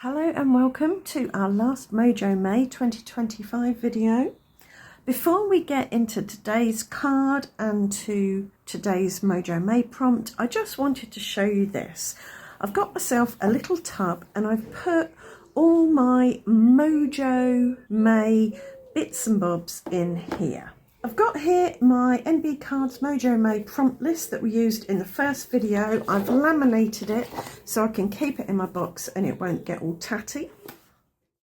Hello and welcome to our last Mojo May 2025 video. Before we get into today's card and to today's Mojo May prompt, I just wanted to show you this. I've got myself a little tub and I've put all my Mojo May bits and bobs in here. I've got here my NB Cards Mojo May prompt list that we used in the first video. I've laminated it so I can keep it in my box and it won't get all tatty.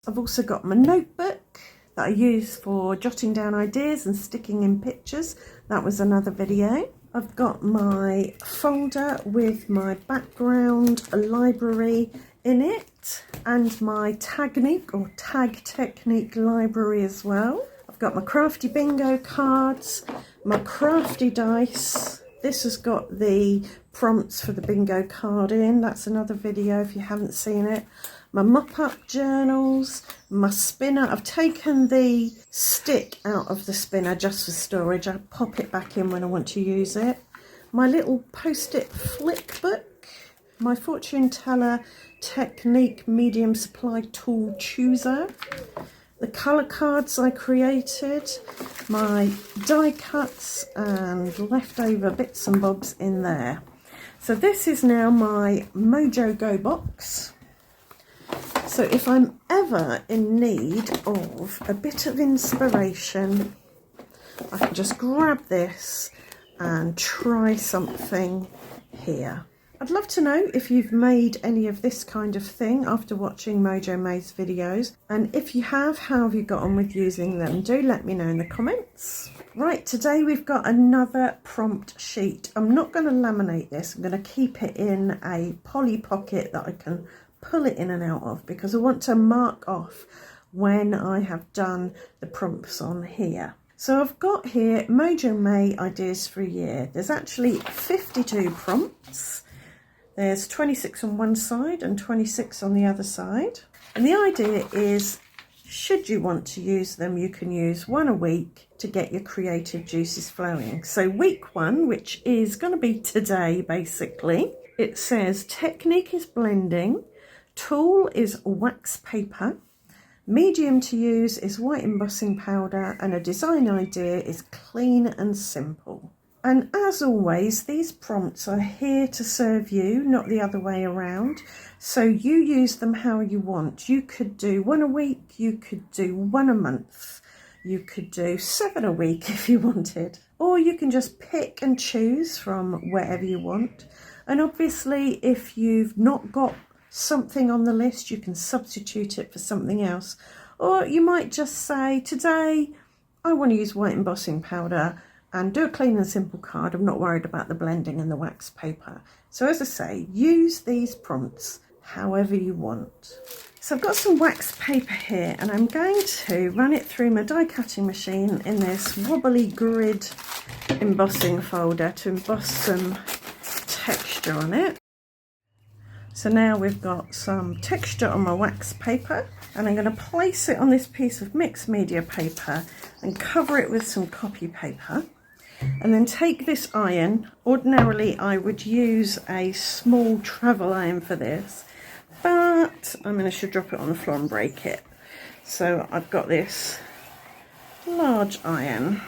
I've also got my notebook that I use for jotting down ideas and sticking in pictures. That was another video. I've got my folder with my background library in it and my Tagnique or Tag Technique library as well. I've got my crafty bingo cards, my crafty dice. This has got the prompts for the bingo card in. That's another video if you haven't seen it. My mop-up journals, my spinner. I've taken the stick out of the spinner just for storage. I pop it back in when I want to use it. My little post-it flick book. My fortune teller Technique medium supply tool chooser. The colour cards I created, my die cuts and leftover bits and bobs in there. So this is now my Mojo Go box. So if I'm ever in need of a bit of inspiration, I can just grab this and try something here. I'd love to know if you've made any of this kind of thing after watching Mojo May's videos, and if you have, how have you got on with using them? Do let me know in the comments. Right, today we've got another prompt sheet. I'm not going to laminate this. I'm going to keep it in a poly pocket that I can pull it in and out of because I want to mark off when I have done the prompts on here. So I've got here Mojo May ideas for a year. There's actually 52 prompts. There's 26 on one side and 26 on the other side. And the idea is, should you want to use them, you can use one a week to get your creative juices flowing. So week one, which is going to be today basically, it says technique is blending, tool is wax paper, medium to use is white embossing powder, and a design idea is clean and simple. And as always, these prompts are here to serve you, not the other way around. So you use them how you want. You could do one a week, you could do one a month, you could do 7 a week if you wanted. Or you can just pick and choose from wherever you want. And obviously, if you've not got something on the list, you can substitute it for something else. Or you might just say, today I want to use white embossing powder and do a clean and simple card. I'm not worried about the blending and the wax paper. So as I say, use these prompts however you want. So I've got some wax paper here and I'm going to run it through my die cutting machine in this wobbly grid embossing folder to emboss some texture on it. So now we've got some texture on my wax paper and I'm going to place it on this piece of mixed media paper and cover it with some copy paper. And then take this iron. Ordinarily I would use a small travel iron for this, but I should drop it on the floor and break it. So I've got this large iron.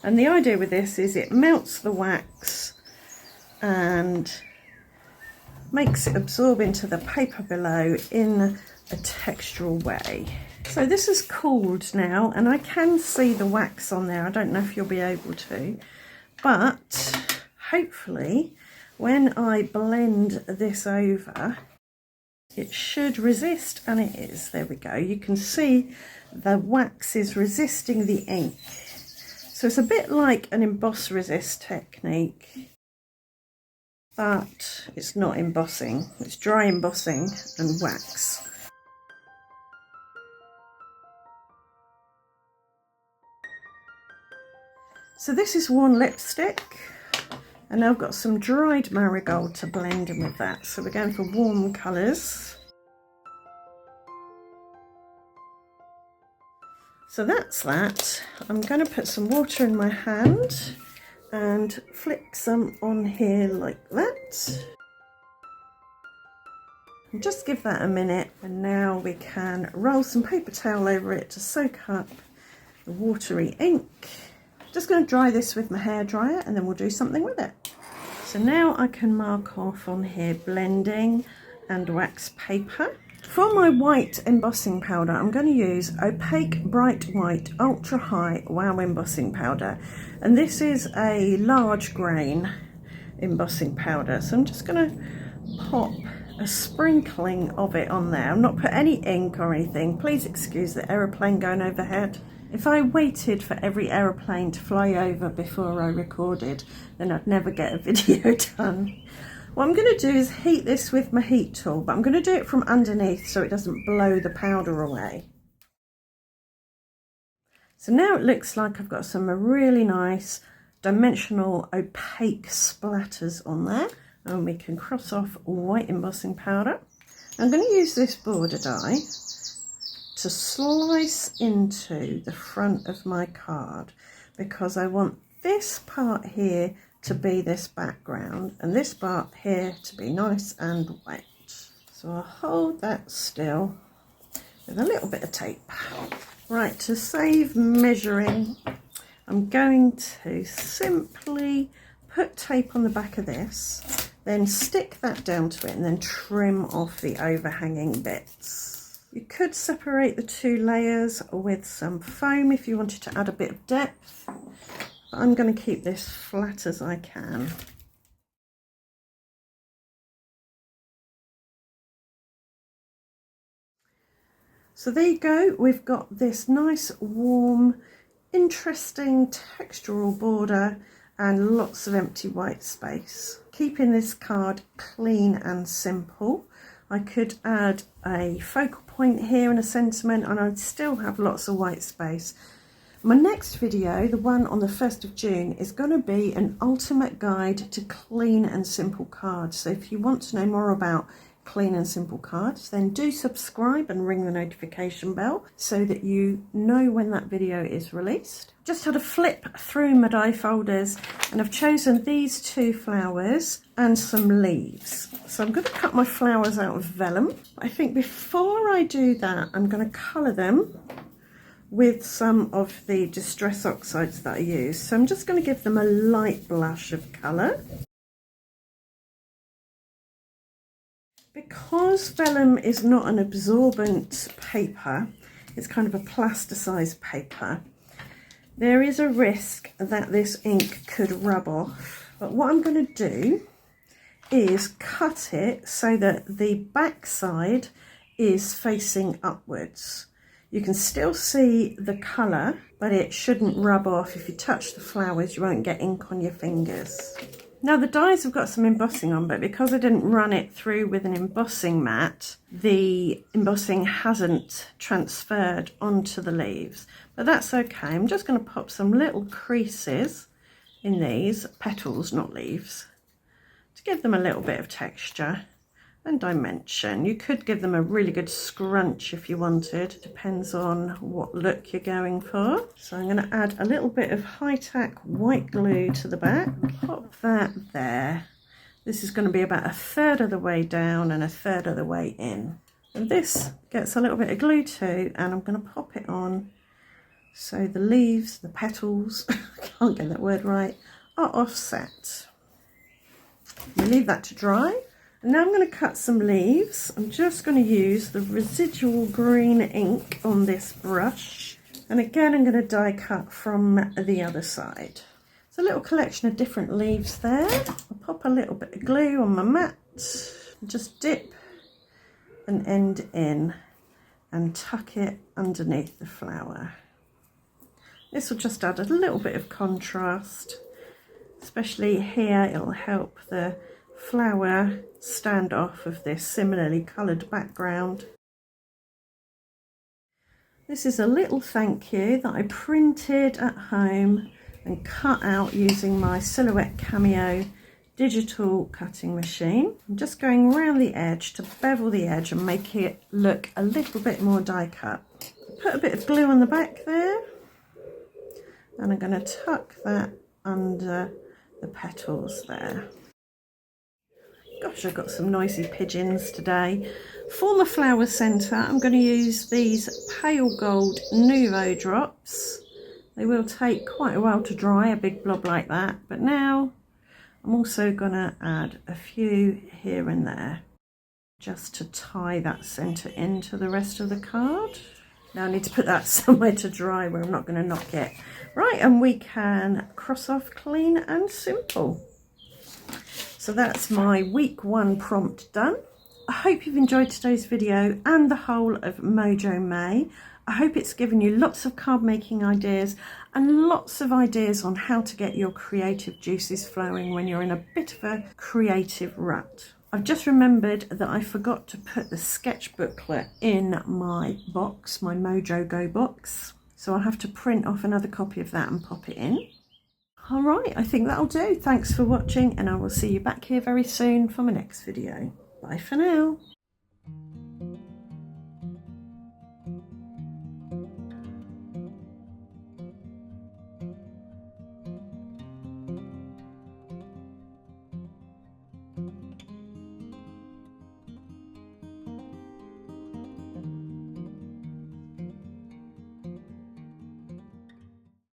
And the idea with this is it melts the wax and makes it absorb into the paper below in a textural way. So this is cooled now and I can see the wax on there. I don't know if you'll be able to, but hopefully when I blend this over, it should resist, and it is. There we go. You can see the wax is resisting the ink. So it's a bit like an emboss resist technique, but it's not embossing. It's dry embossing and wax. So this is worn lipstick, and I've got some dried marigold to blend in with that. So we're going for warm colours. So that's that. I'm going to put some water in my hand and flick some on here like that. And just give that a minute, and now we can roll some paper towel over it to soak up the watery ink. Just going to dry this with my hairdryer and then we'll do something with it. So now I can mark off on here blending and wax paper. For my white embossing powder, I'm going to use Opaque Bright White Ultra High Wow Embossing Powder. And this is a large grain embossing powder. So I'm just going to pop a sprinkling of it on there. I've not put any ink or anything. Please excuse the aeroplane going overhead. If I waited for every aeroplane to fly over before I recorded, then I'd never get a video done. What I'm going to do is heat this with my heat tool, but I'm going to do it from underneath so it doesn't blow the powder away. So now it looks like I've got some really nice dimensional opaque splatters on there, and we can cross off white embossing powder. I'm going to use this border die to slice into the front of my card because I want this part here to be this background and this part here to be nice and wet. So I'll hold that still with a little bit of tape. Right, to save measuring, I'm going to simply put tape on the back of this, then stick that down to it and then trim off the overhanging bits. You could separate the two layers with some foam if you wanted to add a bit of depth. I'm going to keep this flat as I can. So there you go, we've got this nice warm interesting textural border and lots of empty white space. Keeping this card clean and simple. I could add a focal point here and a sentiment and I'd still have lots of white space. My next video, the one on the 1st of June, is going to be an ultimate guide to clean and simple cards. So if you want to know more about clean and simple cards, then do subscribe and ring the notification bell so that you know when that video is released. Just had a flip through my die folders and I've chosen these two flowers and some leaves. So I'm going to cut my flowers out of vellum. I think before I do that, I'm going to colour them with some of the Distress Oxides that I use. So I'm just going to give them a light blush of colour. Because vellum is not an absorbent paper, it's kind of a plasticized paper, there is a risk that this ink could rub off. But what I'm going to do is cut it so that the back side is facing upwards. You can still see the colour, but it shouldn't rub off. If you touch the flowers, you won't get ink on your fingers. Now the dies have got some embossing on, but because I didn't run it through with an embossing mat, the embossing hasn't transferred onto the leaves. But that's okay. I'm just going to pop some little creases in these petals, not leaves, to give them a little bit of texture and dimension. You could give them a really good scrunch if you wanted, depends on what look you're going for. So I'm going to add a little bit of high-tack white glue to the back, pop that there. This is going to be about 1/3 of the way down and 1/3 of the way in. And this gets a little bit of glue too, and I'm going to pop it on so the leaves, the petals, I can't get that word right, are offset. We leave that to dry. Now I'm going to cut some leaves. I'm just going to use the residual green ink on this brush. And again, I'm going to die cut from the other side. It's a little collection of different leaves there. I'll pop a little bit of glue on my mat. Just dip an end in and tuck it underneath the flower. This will just add a little bit of contrast. Especially here, it'll help the flower stand off of this similarly coloured background. This is a little thank you that I printed at home and cut out using my Silhouette Cameo digital cutting machine. I'm just going around the edge to bevel the edge and make it look a little bit more die cut. Put a bit of glue on the back there and I'm going to tuck that under the petals there. Gosh, I've got some noisy pigeons today. For my flower centre, I'm going to use these pale gold Nouveau drops. They will take quite a while to dry, a big blob like that. But now I'm also going to add a few here and there, just to tie that centre into the rest of the card. Now I need to put that somewhere to dry where I'm not going to knock it. Right, and we can cross off clean and simple. So that's my week 1 prompt done. I hope you've enjoyed today's video and the whole of Mojo May. I hope it's given you lots of card making ideas and lots of ideas on how to get your creative juices flowing when you're in a bit of a creative rut. I've just remembered that I forgot to put the sketch booklet in my box, my Mojo Go box. So I'll have to print off another copy of that and pop it in. All right, I think that'll do. Thanks for watching, and I will see you back here very soon for my next video. Bye for now.